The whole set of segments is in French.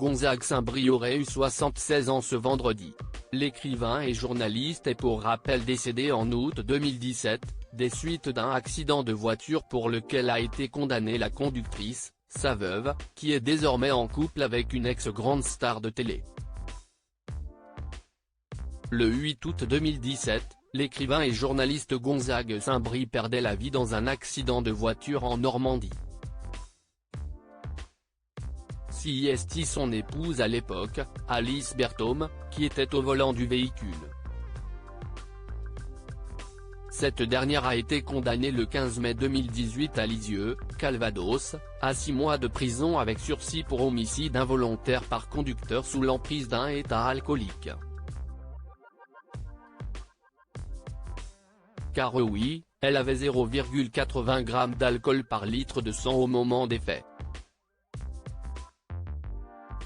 Gonzague Saint-Brie aurait eu 76 ans ce vendredi. L'écrivain et journaliste est pour rappel décédé en août 2017, des suites d'un accident de voiture pour lequel a été condamnée la conductrice, sa veuve, qui est désormais en couple avec une ex-grande star de télé. Le 8 août 2017, l'écrivain et journaliste Gonzague Saint-Brie perdait la vie dans un accident de voiture en Normandie. CIST son épouse à l'époque, Alice Berthaume, qui était au volant du véhicule. Cette dernière a été condamnée le 15 mai 2018 à Lisieux, Calvados, à 6 mois de prison avec sursis pour homicide involontaire par conducteur sous l'emprise d'un état alcoolique. Car oui, elle avait 0,80 g d'alcool par litre de sang au moment des faits.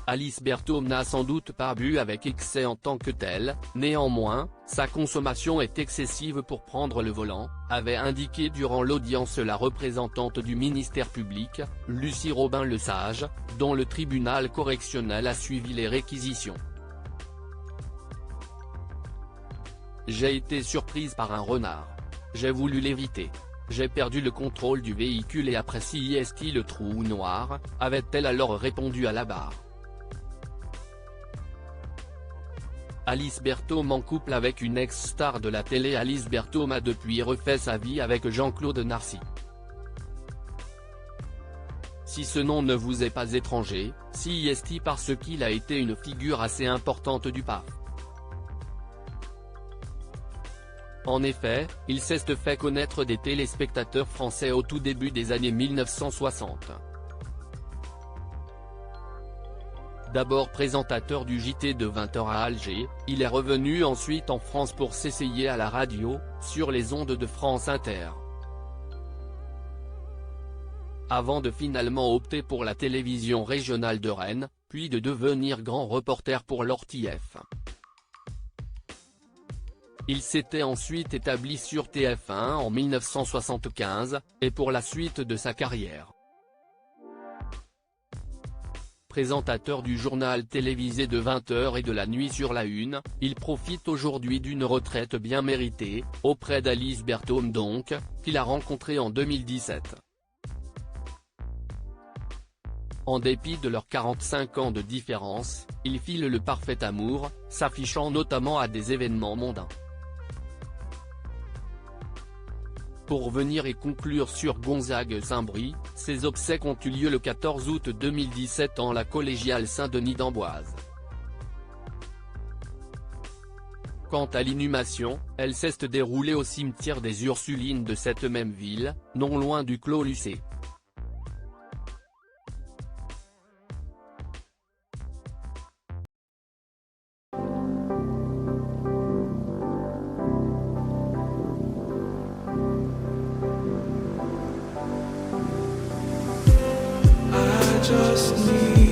Alice Berthaume n'a sans doute pas bu avec excès en tant que telle, néanmoins, sa consommation est excessive pour prendre le volant, avait indiqué durant l'audience la représentante du ministère public, Lucie Robin-Lesage, dont le tribunal correctionnel a suivi les réquisitions. J'ai été surprise par un renard. J'ai voulu l'éviter. J'ai perdu le contrôle du véhicule et après CIST le trou noir, avait-elle alors répondu à la barre. Alice Berthaume en couple avec une ex-star de la télé. Alice Berthaume a depuis refait sa vie avec Jean-Claude Narcy. Si ce nom ne vous est pas étranger, CIST parce qu'il a été une figure assez importante du PAF. En effet, il s'est fait connaître des téléspectateurs français au tout début des années 1960. D'abord présentateur du JT de 20h à Alger, il est revenu ensuite en France pour s'essayer à la radio, sur les ondes de France Inter. Avant de finalement opter pour la télévision régionale de Rennes, puis de devenir grand reporter pour l'ORTF. Il s'était ensuite établi sur TF1 en 1975, et pour la suite de sa carrière. Présentateur du journal télévisé de 20h et de la nuit sur la Une, il profite aujourd'hui d'une retraite bien méritée, auprès d'Alice Berthaume donc, qu'il a rencontrée en 2017. En dépit de leurs 45 ans de différence, ils filent le parfait amour, s'affichant notamment à des événements mondains. Pour venir et conclure sur Gonzague Saint-Brie, ses obsèques ont eu lieu le 14 août 2017 en la collégiale Saint-Denis d'Amboise. Quant à l'inhumation, elle s'est déroulée au cimetière des Ursulines de cette même ville, non loin du Clos Lucé. Just need